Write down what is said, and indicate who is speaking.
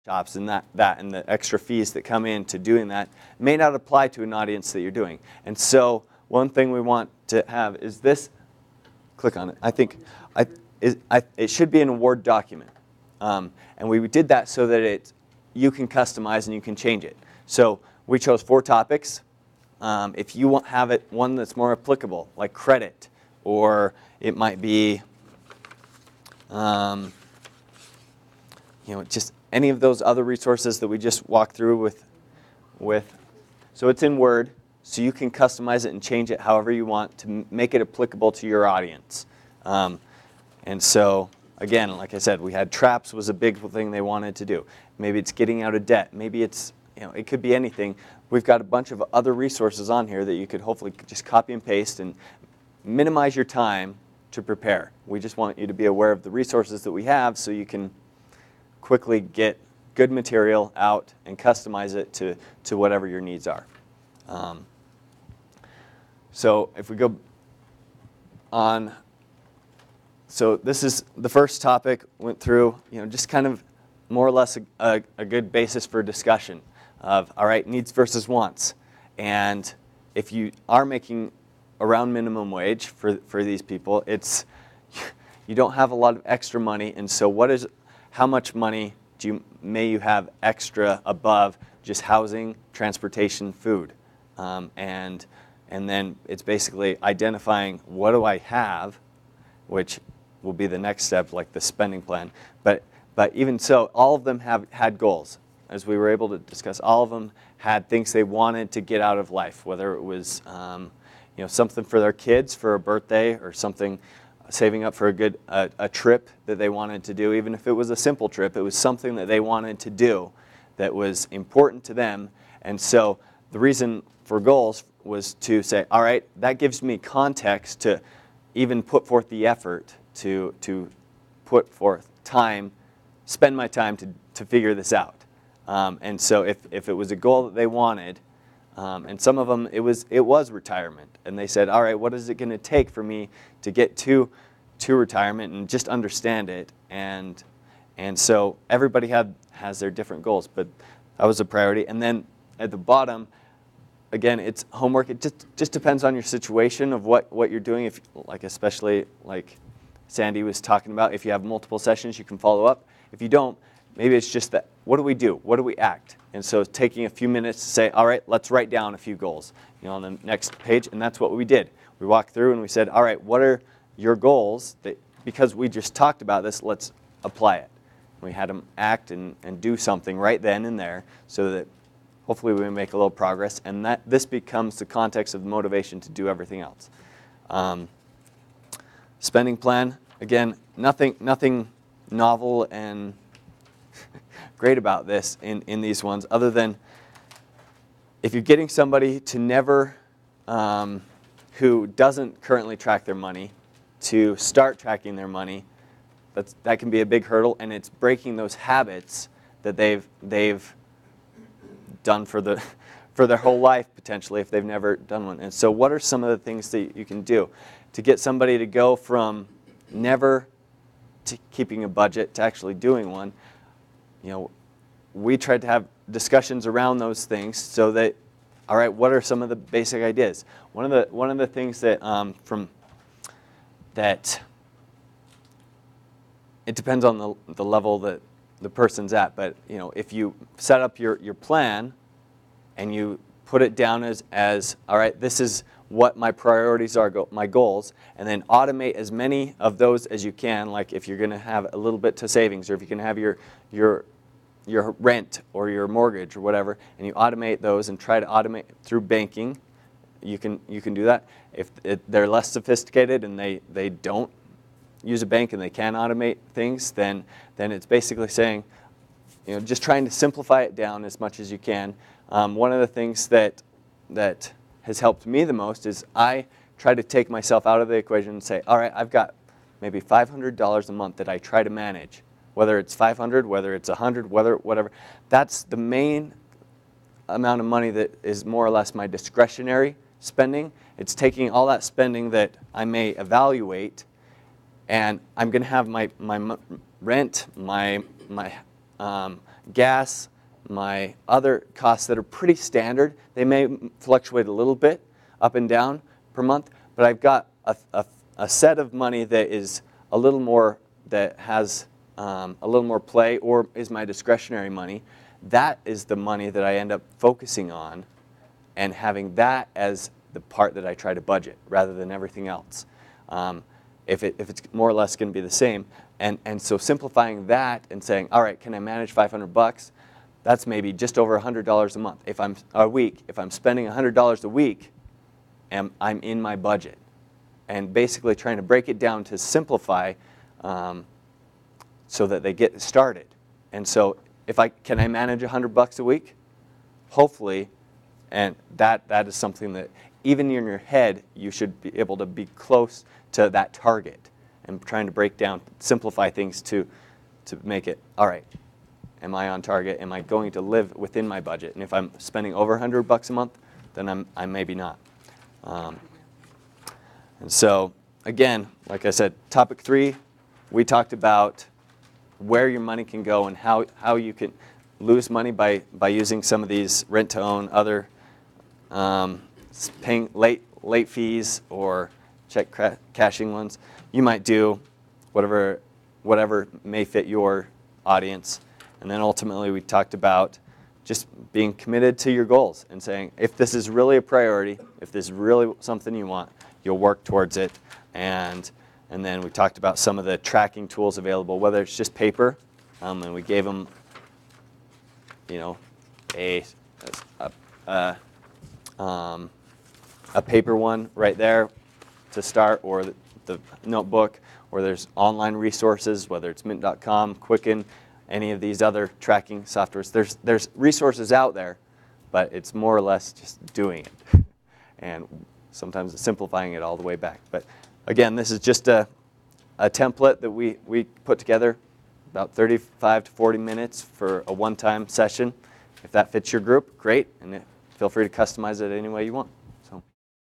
Speaker 1: shops and that and the extra fees that come in to doing that may not apply to an audience that you're doing. And so one thing we want to have is this. Click on it. I think it should be in a Word document. And we did that so that you can customize and you can change it. So we chose 4 topics. If you have one that's more applicable, like credit, or it might be just any of those other resources that we just walked through with. So it's in Word, so you can customize it and change it however you want to make it applicable to your audience. And so, again, like I said, we had traps was a big thing they wanted to do. Maybe it's getting out of debt. Maybe it's, it could be anything. We've got a bunch of other resources on here that you could hopefully just copy and paste and minimize your time to prepare. We just want you to be aware of the resources that we have so you can quickly get good material out and customize it to whatever your needs are. So if we go on, so this is the first topic, went through, just kind of more or less a good basis for discussion of, all right, needs versus wants. And if you are making around minimum wage for these people, you don't have a lot of extra money, and so how much money may you have extra above just housing, transportation, food? And then it's basically identifying what do I have, which will be the next step, like the spending plan. But even so, all of them had goals. As we were able to discuss, all of them had things they wanted to get out of life, whether it was something for their kids for a birthday, or something saving up for a trip that they wanted to do. Even if it was a simple trip, it was something that they wanted to do that was important to them. And so the reason for goals was to say, all right, that gives me context to even put forth the effort to put forth time, spend my time to figure this out. And so if it was a goal that they wanted, and some of them, it was retirement. And they said, all right, what is it going to take for me to get to retirement and just understand it? And so everybody has their different goals, but that was a priority. And then at the bottom, again, it's homework. It just depends on your situation of what you're doing. If, especially like Sandy was talking about, if you have multiple sessions, you can follow up. If you don't, maybe it's just that, what do we do? What do we act? And so taking a few minutes to say, all right, let's write down a few goals, on the next page. And that's what we did. We walked through and we said, all right, what are your goals? Because we just talked about this, let's apply it. We had them act and do something right then and there so that hopefully we make a little progress. And this becomes the context of the motivation to do everything else. Spending plan, again, nothing novel and great about this in these ones, other than if you're getting somebody to never, who doesn't currently track their money, to start tracking their money, that can be a big hurdle, and it's breaking those habits that they've done for their whole life potentially if they've never done one. And so what are some of the things that you can do to get somebody to go from never to keeping a budget to actually doing one? We tried to have discussions around those things so that, all right, what are some of the basic ideas? One of the things that that it depends on the level that the person's at, but if you set up your plan and you put it down as all right, this is what my priorities are, my goals, and then automate as many of those as you can. Like if you're going to have a little bit to savings, or if you can have your rent or your mortgage or whatever, and you automate those and try to automate through banking, you can do that. If they're less sophisticated and they don't use a bank and they can automate things, then it's basically saying, just trying to simplify it down as much as you can. One of the things that has helped me the most is I try to take myself out of the equation and say, all right, I've got maybe $500 a month that I try to manage. Whether it's 500, whether it's 100, whatever. That's the main amount of money that is more or less my discretionary spending. It's taking all that spending that I may evaluate, and I'm going to have my rent, my gas, my other costs that are pretty standard. They may fluctuate a little bit up and down per month, but I've got a set of money that is a little more, that has a little more play, or is my discretionary money. That is the money that I end up focusing on and having that as the part that I try to budget rather than everything else. If it's more or less going to be the same. And so simplifying that and saying, all right, can I manage $500? That's maybe just over $100 a month. If I'm spending $100 a week, and I'm in my budget. And basically trying to break it down to simplify so that they get started. And so can I manage $100 a week? Hopefully, and that is something that even in your head, you should be able to be close to that target and trying to break down, simplify things to make it, all right, am I on target? Am I going to live within my budget? And if I'm spending over $100 a month, then I'm maybe not. And so, again, like I said, topic 3, we talked about where your money can go and how you can lose money by using some of these rent-to-own, other paying late fees or check cashing ones. You might do whatever may fit your audience. And then ultimately we talked about just being committed to your goals and saying, if this is really a priority, if this is really something you want, you'll work towards it. And then we talked about some of the tracking tools available, whether it's just paper, and we gave them, a paper one right there to start, or the notebook, or there's online resources, whether it's mint.com, Quicken, any of these other tracking softwares. There's resources out there, but it's more or less just doing it. And sometimes it's simplifying it all the way back. But again, this is just a template that we put together, about 35 to 40 minutes for a one-time session. If that fits your group, great, and feel free to customize it any way you want.